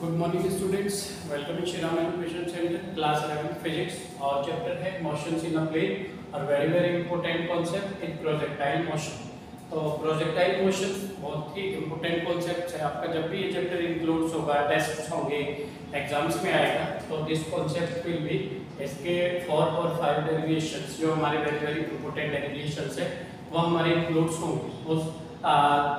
Good morning students, welcome in Shri Ram education centre class 11 physics. और chapter है motions इन अ plane और very very important concept in projectile motion. तो projectile motion बहुत ही important concept है आपका। जब भी ये चैप्टर इंक्लूड्स होगा, टेस्ट होंगे, एग्जाम्स में आएगा, तो दिस कॉन्सेप्ट विल बी इसके 4 और 5 डेरिवेशंस जो हमारे वेरी वेरी इंपॉर्टेंट डेरिवेशंस है वो हमारे इंक्लूड्स होंगे उस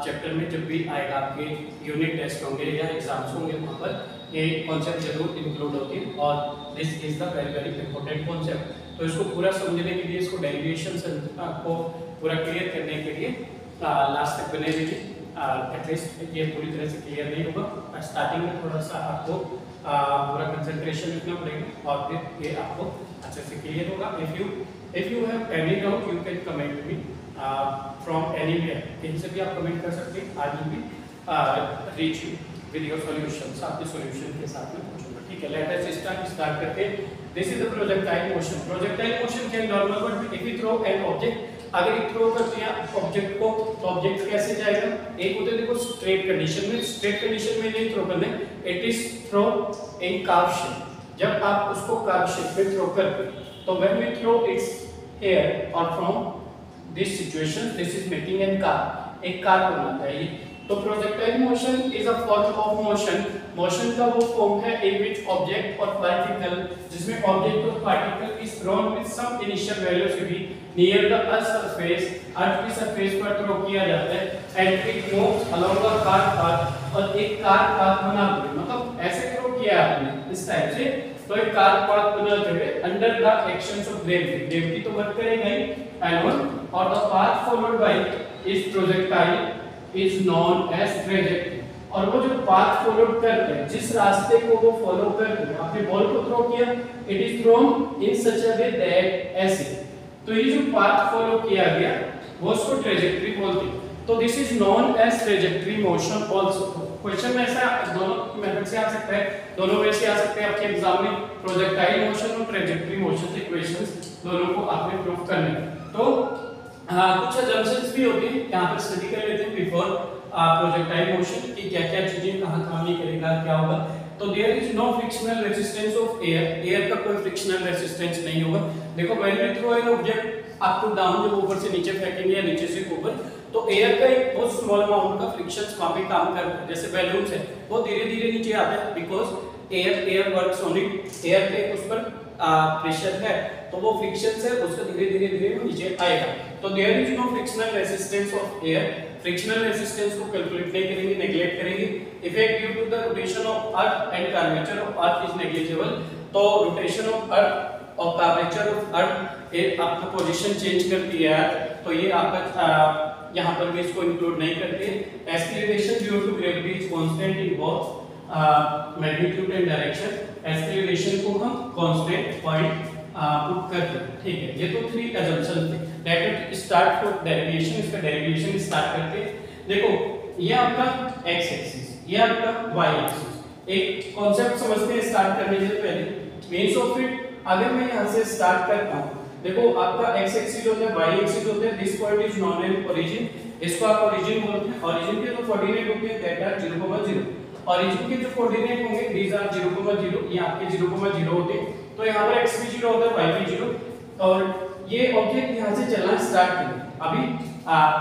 चैप्टर में। जब भी आएगा आपके यूनिट टेस्ट होंगे या एग्जाम्स होंगे, वहाँ पर ये कॉन्सेप्ट जरूर इंक्लूड होगी और this is the very very important concept. तो इसको पूरा समझने के लिए, इसको डेरिवेशन को पूरा क्लियर करने के लिए लास्ट तक बने रहिए। एटलीस्ट ये पूरी तरह से क्लियर नहीं होगा, स्टार्टिंग में थोड़ा सा आपको पूरा कंसंट्रेशन रखना पड़ेगा और फिर ये आपको अच्छे से क्लियर होगा। If you have any doubt you can comment me from anywhere, कहीं से भी आप कमेंट कर सकते हैं। I will be reach you with your solutions, आपके सॉल्यूशन के साथ में पूछूंगा। ठीक है, लेट अस स्टार्ट करते हैं। This is the projectile motion. Projectile motion can normal but if you throw an object, अगर एक थ्रो करते हैं ऑब्जेक्ट को तो ऑब्जेक्ट कैसे जाएगा? एक होते हैं देखो स्ट्रेट कंडीशन में, स्ट्रेट कंडीशन में नहीं थ्रो करना, it is throw in curve shape. जब आप उसको कर्व शेप में थ्रो करते तो when we throw its here और from this situation, this is making an कार, एक कार बनना चाहिए। तो projectile motion is a form of motion. Motion का वो फॉर्म है इन विच ऑब्जेक्ट और पार्टिकल, जिसमें ऑब्जेक्ट और particle is throne with some initial velocity near the earth surface, earth की सरफेस पर थ्रो किया जाता है and it moves along a कार पाथ, और एक कार पाथ बनाते हुए, मतलब ऐसे थ्रो किया आपने इस टाइप से, तो एक कार पाथ बनाते हुए under the actions of gravity, gravity तो वर्क करेगा ही एंड और द पाथ फॉलोड बाय इस projectile is known as trajectory. और वो जो पाथ फॉलोड करते हैं, जिस रास्ते को वो फॉलो करते हैं, आपने बॉल को थ्रो किया, it is thrown in such a way that ऐसे, तो ये जो पाथ फॉलो किया गया वो उसको ट्रैजेक्टरी बोलते हैं। तो this is known as trajectory motion also. Question में ऐसा दोनों मेथड से आ सकता है, दोनों वे से आ सकते हैं आपके एग्जाम में। प्रोजेक्टाइल मोशन और ट्रैजेक्टरी मोशन से इक्वेशंस दोनों को आपने प्रूव करने हैं। तो कुछ assumptions भी होती है, यहाँ पर स्टडी कर लेते हैं बिफोर प्रोजेक्टाइल मोशन की क्या क्या चीजें कहाँ काम नहीं करेगा, क्या होगा। तो there is no frictional resistance of air, air का कोई फ्रिक्शनल रेजिस्टेंस नहीं होगा। देखो when we throw an object up to down, जब ऊपर से नीचे फेंकेंगे या नीचे से ऊपर, तो एयर का एक बहुत स्मॉल अमाउंट का फ्रिक्शन वहां पे काम करता है। जैसे बैलून्स है वो धीरे धीरे नीचे आता है because air works on it, air पे उस पर प्रेशर है, तो वो फ्रिक्शन से उसका धीरे धीरे वो नीचे आएगा। तो there is no frictional resistance of air, frictional resistance को कैलकुलेट नहीं करेंगे, नेग्लेक्ट करेंगे। Effect due to the rotation of earth and curvature of earth is negligible. तो रोटेशन ऑफ अर्थ और कर्वेचर ऑफ अर्थ ये आपका पोजीशन चेंज करती है, तो ये आपका यहाँ पर भी इसको इंक्लूड नहीं करते। Acceleration due to gravity is constant in both magnitude and direction. Acceleration को हम कांस्टेंट पॉइंट पुट करते हैं। ठीक है, ये तो 3 assumption थे। Let it start for derivation, इसका डेरिवेशन स्टार्ट करते हैं। देखो ये आपका x एक्सिस, ये आपका y एक्सिस। एक कॉन्सेप्ट समझते हैं स्टार्ट करने से पहले। मींस ऑफ इट, अगर मैं यहां से स्टार्ट करता हूं, देखो आपका x एक्सिस होता है, y एक्सिस होता है, this point is known as origin, इसको आप ओरिजिन बोलते हैं। ओरिजिन के जो कोऑर्डिनेट होते हैं दैट आर 0,0, ओरिजिन के जो कोऑर्डिनेट होंगे दीस आर 0,0, ये आपके 0,0 होते हैं। तो यहाँ पर x भी 0 होता है, y भी 0, और ये ऑब्जेक्ट यहाँ से चलना स्टार्ट करेगा। अभी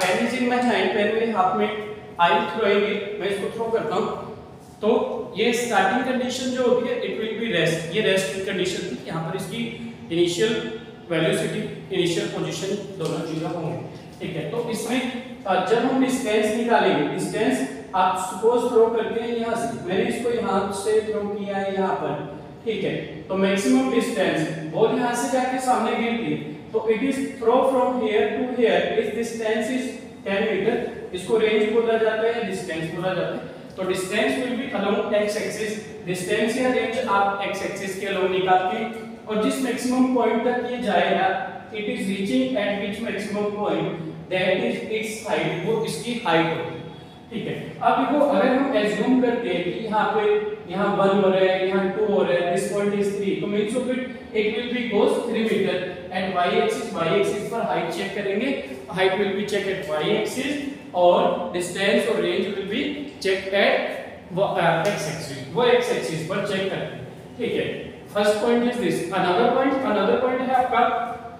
pen is in my hand, pen मेरे हाथ में, आई एम थ्रोइंग इट, मैं इसको थ्रो करता हूँ, तो ये स्टार्टिंग कंडीशन जो होती है इट विल बी रेस्ट, ये रेस्ट की कंडीशन थी। यहाँ पर इसकी इनिशियल वेलोसिटी, इनिशियल पोजीशन दोनों चीजें होंगे। ठीक है, तो इसमें जब हम डिस्टेंस निकालेंगे, डिस्टेंस आप सपोज थ्रो करते हैं यहाँ से, मैंने इसको यहाँ से थ्रो किया है यहाँ पर, ठीक है, तो मैक्सिमम डिस्टेंस बॉल यहाँ से जाके सामने गिरती है, तो it is throw from here to here, if distance is 10 metre, इसको रेंज बोला जाता है, डिस्टेंस बोला जाता है। तो distance will be along x axis, distance या रेंज आप x एक्सिस के अलोंग निकाल के, और जिस मैक्सिमम पॉइंट तक ये जाएगा, it is reaching at which maximum point that is its height, वो इसकी हाइट होगी। ठीक है, अब देखो अगर हम एज्यूम करते हैं कि यहाँ पे यहाँ 1 हो रहा है, यहाँ 2 हो रहा है, दिस पॉइंट इज 3, तो means of it will be goes 3 metre at y axis पर हाइट चेक करेंगे, height will be check at y axis और डिस्टेंस और range will be check at वो x एक्सिस, वो x एक्सिस पर check करते हैं, ठीक है। First point is this. Another point है आपका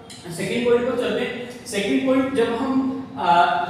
सेकंड पॉइंट पर चलते हैं। सेकंड पॉइंट, जब हम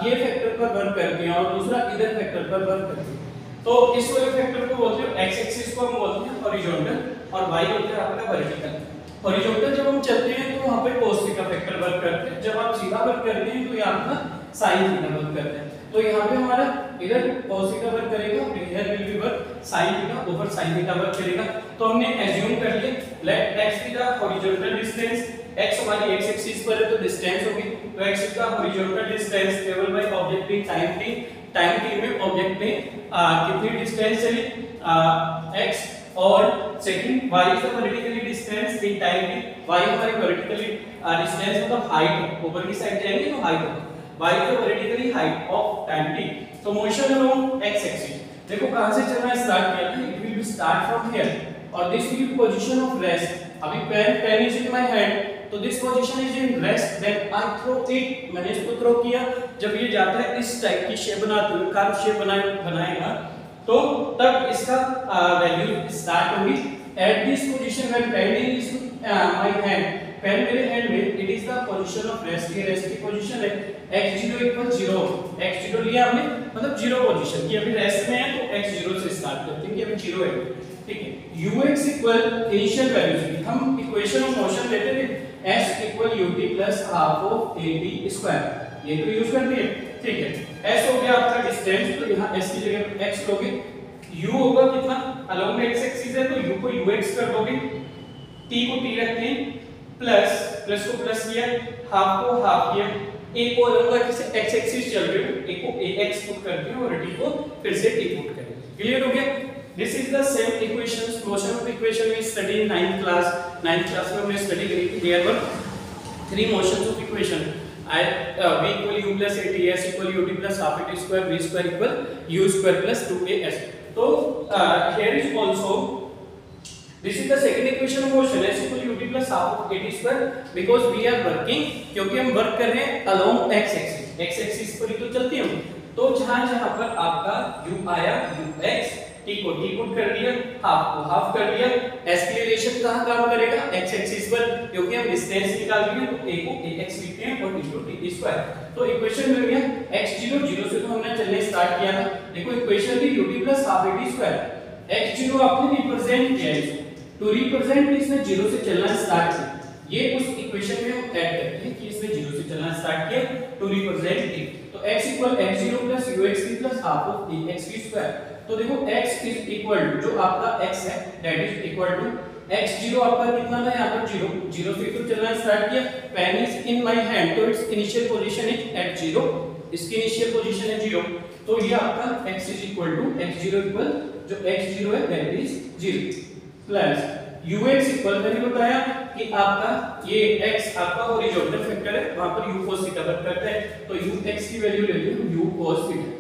ये फैक्टर पर वर्क करते हैं और दूसरा इधर फैक्टर पर वर्क करते हैं, तो इस वाले फैक्टर को बोलते हैं x एक्सिस को हम बोलते हैं हॉरिजॉन्टल और y होता है आपका वर्टिकल। हॉरिजॉन्टल जब हम चलते हैं तो वहां पे cos थीटा फैक्टर वर्क करते हैं, जब आप सीधा वर्क करते हैं तो ये आपका sin थीटा वर्क करते हैं। तो यहाँ पे हमारा इधर cos थीटा वर्क करेगा और इधर will be work sin theta over sin theta work करेगा। तो हमने एज्यूम कर लिया let x theta horizontal distance, x हमारी x एक्सिस पर है तो डिस्टेंस होगी, तो x का horizontal distance travel by object in time t में ऑब्जेक्ट ने कितनी डिस्टेंस चली x, और second y is the vertically distance in time t, y हमारी वर्टिकली डिस्टेंस मतलब हाइट, ऊपर की साइड जाएंगे तो हाइट होगा, y is the vertically height of time t। तो मोशन अलोंग x एक्सिस, देखो कहां से चलना स्टार्ट किया था, it will be start from here और this will be position of rest. अभी pen is in my hand, तो this position is in rest, then I throw it, मैंने इसको थ्रो किया। जब ये जाता है इस टाइप की शेप बनाते हुए, कर्व शेप बनाएगा, तो तब इसका वैल्यू स्टार्ट होगी at this position when pen is my hand, pen मेरे हैंड में, it is the position of rest, ये रेस्ट की पोजीशन है, x0 इक्वल 0, x0 लिया हमने मतलब 0 पोजीशन की, अभी रेस्ट में है तो x0 से स्टार्ट करते हैं कि अभी 0 है, ठीक है। ux इक्वल इनिशियल वैल्यू, हम इक्वेशन ऑफ मोशन लेते थे s equal ut plus half of at square, ये तो यूज कर दिए, ठीक है। s हो गया आपका डिस्टेंस, तो यहाँ s की जगह पे x लोगे, u होगा कितना अलोंग x एक्सिस है तो u को ux कर दोगे, t को t रखते हैं, प्लस को प्लस किया, हाफ को हाफ किया, a को अलोंग x एक्सिस चल रही है, a को ax पुट करते हैं और t को फिर से t पुट करेंगे, क्लियर हो गया। This is the same equations, motion of equation we study in 9th class में हमने स्टडी करी थी। There were three motions of equation, v equal u plus at, s equal ut plus half at square, v square equal u square plus 2as। तो here is also this is the second equation of motion, s equal ut plus half of at square, because we are working, क्योंकि हम work कर रहे हैं along x axis पर ही तो चलती हम, तो जहां पर आपका u आया ux, t को t पुट कर दिया, हाफ को हाफ कर दिया, एक्सीलरेशन कहां काम करेगा x एक्सिस पर, क्योंकि हम डिस्टेंस निकाल रहे हैं तो a को ax लिखते हैं और t को t स्क्वायर। तो इक्वेशन मिल गया x0, 0 से तो हमने चलने स्टार्ट किया था, देखो इक्वेशन थी ut plus half at square, x0 आपने रिप्रेजेंट किया है, टू रिप्रेजेंट इसने 0 से चलना स्टार्ट किया, ये उस इक्वेशन में हम ऐड करते हैं कि इसने 0 से चलना स्टार्ट किया टू रिप्रेजेंट t, तो x equal x0 plus ux plus half of ax square. तो देखो x इज इक्वल जो आपका x है that is equal to x0 आपका कितना था यहाँ पर 0 से तो चलना स्टार्ट किया, pen is in my hand तो its initial position is at 0, इसकी इनिशियल पोजीशन है 0, तो ये आपका x is equal to x0 equal जो x0 है that is 0 plus ux equal मैंने बताया कि आपका ये x आपका हॉरिजॉन्टल फैक्टर है, वहां पर u cos थीटा वर्क करता है, तो ux की वैल्यू लेते हैं u cos theta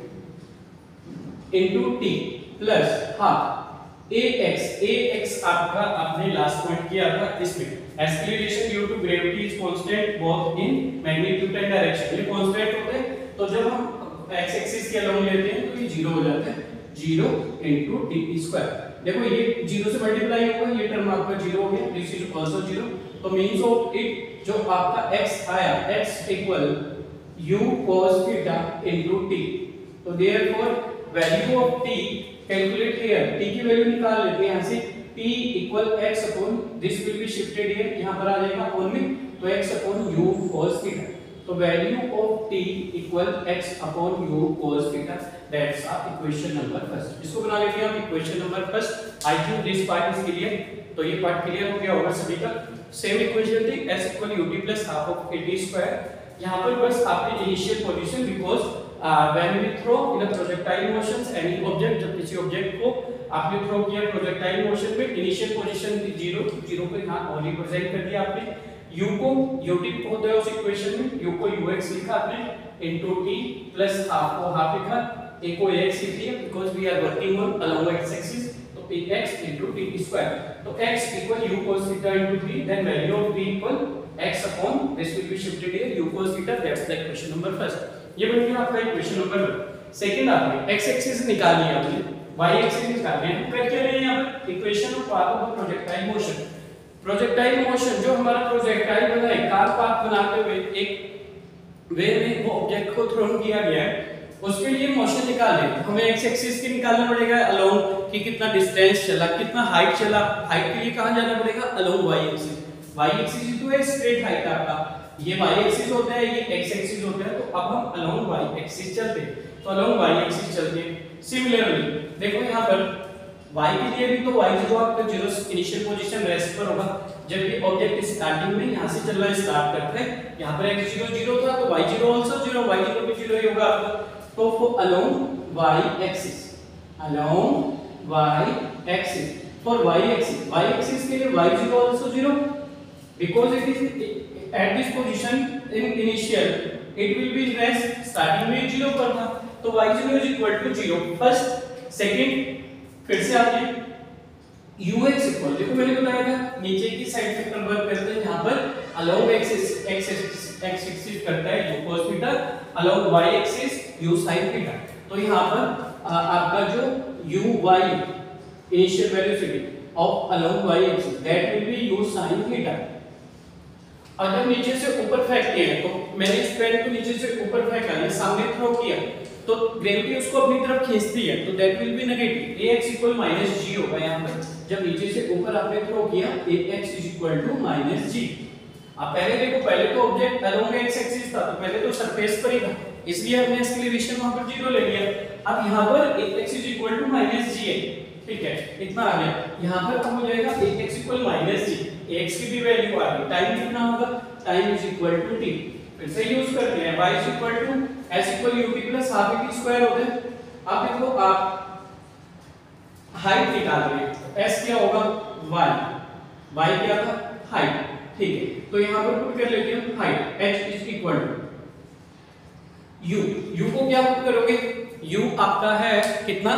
into t plus half ax आपका आपने लास्ट पॉइंट किया था इसमें, acceleration due to gravity is constant both in magnitude and direction, ये कांस्टेंट होते हैं, तो जब हम x एक्सिस के अलोंग लेते हैं तो ये 0 हो जाता है, 0 into t स्क्वायर, देखो ये 0 से मल्टीप्लाई होगा, ये टर्म आपका 0 हो गया, दिस इज आल्सो 0, तो मींस ऑफ इट जो आपका x आया x equal u cos theta into t, तो therefore value of t calculate here, t की वैल्यू निकाल लेते हैं यहां से, t equal x upon this will be shifted here, यहां पर आ जाएगा अपॉन में, तो x upon u cos theta, तो value of t equal x upon u cos theta, that's our equation number first. इसको बना लेते हैं हम equation number first. I think this part is clear, तो ये पार्ट क्लियर हो गया होगा सभी का। सेम इक्वेशन थी s equal ut plus half of at square, यहां पर बस आपने initial position because when we throw in a projectile motions any object, जब किसी ऑब्जेक्ट को आपने थ्रो किया प्रोजेक्टाइल मोशन में, इनिशियल पोजीशन थी 0 को यहां और रिप्रेजेंट कर दिया आपने, u को ut होता है उस इक्वेशन में, u को ux लिखा आपने into t प्लस हाफ को हाफ लिखा, a को ax लिख दिया because we are working on along x axis, तो ax into t स्क्वायर, तो x equal u cos theta into t, then value of t equal x upon this will be shifted here u cos theta, that's the equation number first. ये बन गया आपका equation number 1। Second आपने x axis निकाल लिया आपने, y axis निकालना है। हम कर क्या रहे हैं यहाँ पर, equation of path of projectile motion. Projectile motion जो हमारा प्रोजेक्टाइल बना है, कार पाथ बनाते हुए एक वे में वो ऑब्जेक्ट को थ्रोन किया गया है, उसके लिए मोशन निकालने हमें एक्स एक्सिस की निकालना पड़ेगा अलोंग कि कितना डिस्टेंस चला, कितना हाइट चला। हाइट के लिए कहां जाना पड़ेगा, along y axis. Y axis तो है स्ट्रेट हाइट आपका, ये वाई एक्सिस होता है, ये एक्स एक्सिस होता है। तो अब हम अलोंग वाई एक्सिस चलते हैं, तो अलोंग वाई एक्सिस चलते हैं। सिमिलरली देखो यहाँ पर y के लिए भी तो y0 आपका 0 इनिशियल पोजीशन रेस्ट पर होगा, जबकि ऑब्जेक्ट स्टार्टिंग में यहां से चलना स्टार्ट करता है। यहां पर x0 0 था तो y0 आल्सो 0, y0 भी 0 ही होगा आपका। तो for along y axis, along y axis, for y axis के लिए y0 also 0 because it is at this position in initial it will be rest, starting में 0 पर था तो y0 is equal to 0 first. Second फिर से आते हैं ux इक्वल, देखो मैंने बताया था नीचे की साइड से कन्वर्ट करते हैं, यहां पर अलोंग एक्सिस x एक्सिस करता है u cos theta, along y axis u sin theta. तो यहां पर आपका जो uy initial velocity of along y axis that will B u sin theta. अगर नीचे से ऊपर फेंकते हैं तो मैंने इस पेन को नीचे से ऊपर फेंका, ये सामने थ्रो किया तो ग्रेविटी उसको अपनी तरफ खींचती है, तो that will B negative. ax equal -g होगा यहां पर, जब नीचे से ऊपर आपने थ्रो किया ax is equal to -g। अब पहले देखो, पहले तो ऑब्जेक्ट अलोंग x एक्सिस था, तो पहले तो सरफेस पर ही था, इसलिए हमने एक्सीलरेशन वहां पर 0 ले लिया। अब यहां पर ax is equal to -g है, ठीक है, इतना आ गया। यहां पर कब हो जाएगा ax इक्वल -g, x की भी वैल्यू आ गई, टाइम कितना होगा, time is equal to t। फिर से यूज करते हैं y is equal to s equal ut plus half t square होता है। अब देखो आप हाइट निकाल रहे हैं, तो s क्या होगा y क्या था हाइट, ठीक है। तो यहां पर पुट कर लेते हैं height h is equal to u को क्या पुट करोगे, u आपका है कितना,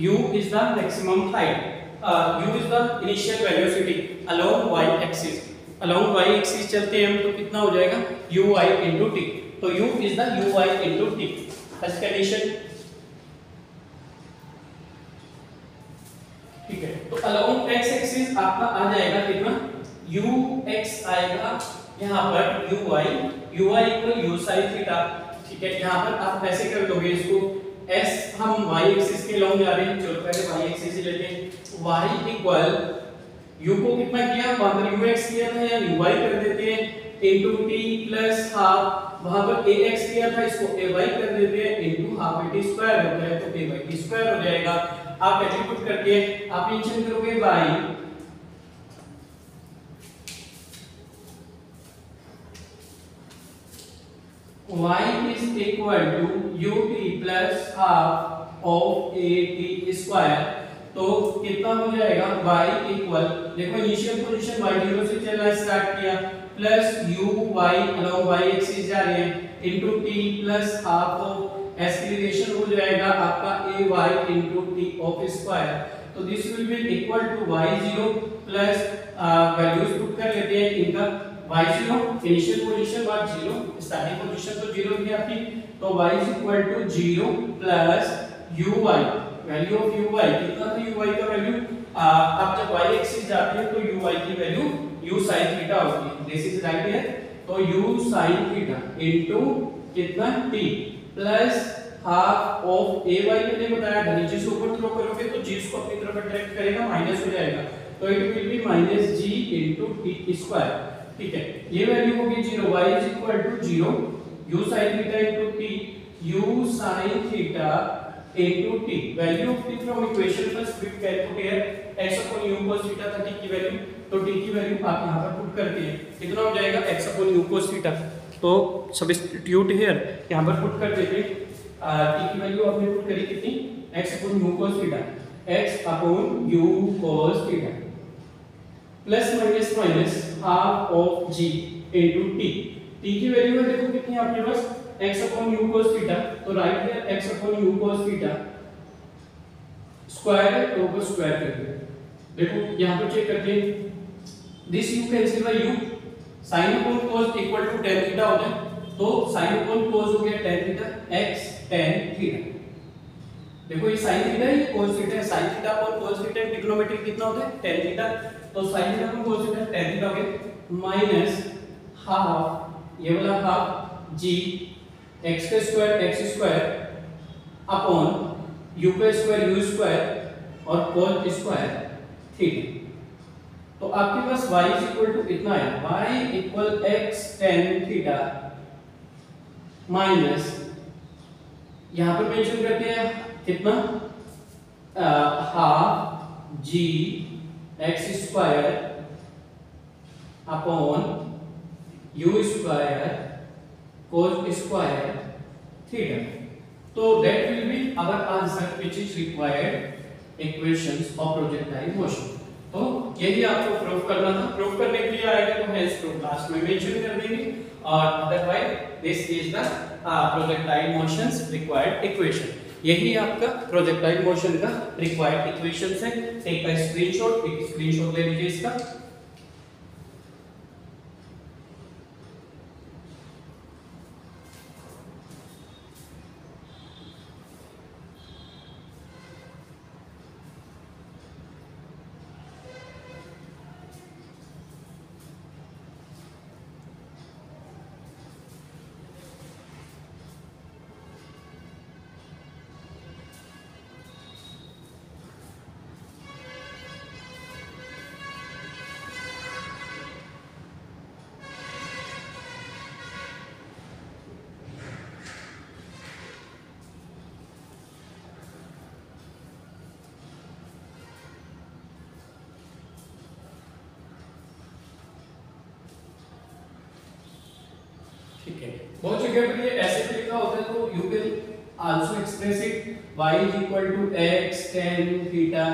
u is the maximum height, u is the initial velocity along y axis. Along y axis चलते हैं हम तो कितना हो जाएगा uy into t, तो u is the uy into t first condition, ठीक है। तो अलोंग x एक्सिस आपका आ जाएगा कितना ux आएगा यहां पर uy equal u sin theta, ठीक है। यहां पर आप ऐसे कर दोगे इसको, s हम y एक्सिस के अलोंग जा रहे हैं, चलो पहले y एक्सिस ही लेते हैं। y इक्वल u को कितना किया, वहां पर ux किया था या uy कर देते हैं इनटू t प्लस हाफ, वहां पर ax किया था इसको ay कर देते हैं इनटू हाफ t स्क्वायर होता है, तो ay t स्क्वायर हो जाएगा। आप एग्जीक्यूट करके आप मेंशन करोगे y is equal to ut plus half of at square, तो कितना हो जाएगा y इक्वल, देखो इनिशियल पोजीशन y0 से चलना स्टार्ट किया, plus uy along y axis जा रहे हैं into t plus half of acceleration हो जाएगा आपका ay into t of square. तो this will be equal to y0 प्लस वैल्यूज पुट कर लेते हैं इनका, y0 इनिशियल पोजीशन बार 0, स्टार्टिंग पोजीशन तो 0 थी आपकी, तो y is equal to 0 plus uy, value of uy कितना था, uy का वैल्यू आप जब y एक्सिस जाते हैं तो uy की वैल्यू u sin थीटा होती है, दिस इज राइट है। तो u sin थीटा इनटू कितना t plus half of ay मैंने बताया था, नीचे से ऊपर थ्रो करोगे तो g को अपनी तरफ अट्रैक्ट करेगा, माइनस हो जाएगा, तो it will be -g into t square, ठीक है। ये वैल्यू होगी 0, y is equal to 0 u sin theta into t, u sin theta into t, value of t from equation first we calculate here x upon u cos theta था t की value, तो t की value आप यहां पर put करते हैं, कितना हो जाएगा x upon u cos theta, तो सब्स्टिट्यूट हियर यहां पर पुट कर देते हैं, t की वैल्यू आपने पुट करी कितनी, x upon u cos theta, x upon u cos theta plus minus minus half of g into t, t की वैल्यू है देखो कितनी आपके पास x upon u cos theta, तो right here x upon u cos theta square है तो ऊपर square कर दो, देखो यहां पर चेक करते हैं, this u cancel by u, sin upon cos equal to tan theta होता है, तो sin upon cos हो गया tan theta x tan theta, देखो ये sin थीटा है, ये cos थीटा है। sin थीटा और cos थीटा ट्रिग्नोमेट्री कितना होता है tan थीटा। तो sin थीटा और cos थीटा tan थीटा हो गया माइनस हाफ ये वाला हाफ g x का स्क्वायर अपॉन u का स्क्वायर u स्क्वायर और cos स्क्वायर थीटा। तो आपके पास y इतना है, y equal x tan theta minus यहां पर मेंशन करते हैं कितना half g x square upon u square cos square theta. तो that will be our answer which is required equations of projectile motion. तो यही आपको प्रूव करना था। प्रूव करने के लिए आएगा तो हेल्स प्रूफ लास्ट में मेंशन कर देंगे, और otherwise this is the projectile motions required equation. यही आपका प्रोजेक्टाइल मोशन का रिक्वायर्ड इक्वेशंस है। टेक अ स्क्रीनशॉट, एक स्क्रीनशॉट ले लीजिए इसका। ठीक है, बहुत जगह पर ये ऐसे भी लिखा होता है, तो you can also express it y is equal to x tan theta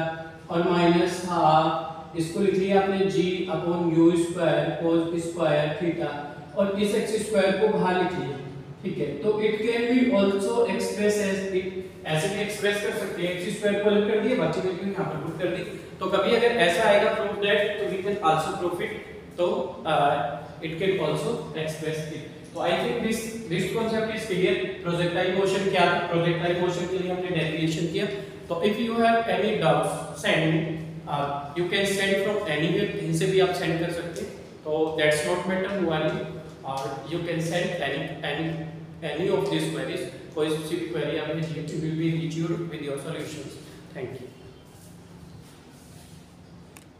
और माइनस हाफ इसको लिख लिया आपने g upon u square cos square theta और इस x स्क्वायर को बाहर लिख लिया। ठीक है, तो it can be also express as it, ऐसे भी एक्सप्रेस कर सकते हैं। x स्क्वायर को अलग कर दिया, बाकी वैल्यू यहां पर पुट कर दी। तो कभी अगर ऐसा आएगा प्रूफ दैट, तो we can also proof it, तो it can also express it. तो I think this concept is clear. Projectile motion क्या है, प्रोजेक्टाइल मोशन के लिए हमने डेफिनेशन किया। तो if you have any doubts send, you can send from anywhere, कहीं से भी आप सेंड कर सकते हैं। तो that's not matter, no worry, और you can send any of these queries। कोई सी भी क्वेरी आपने दी, will be reach you with your solutions. Thank you.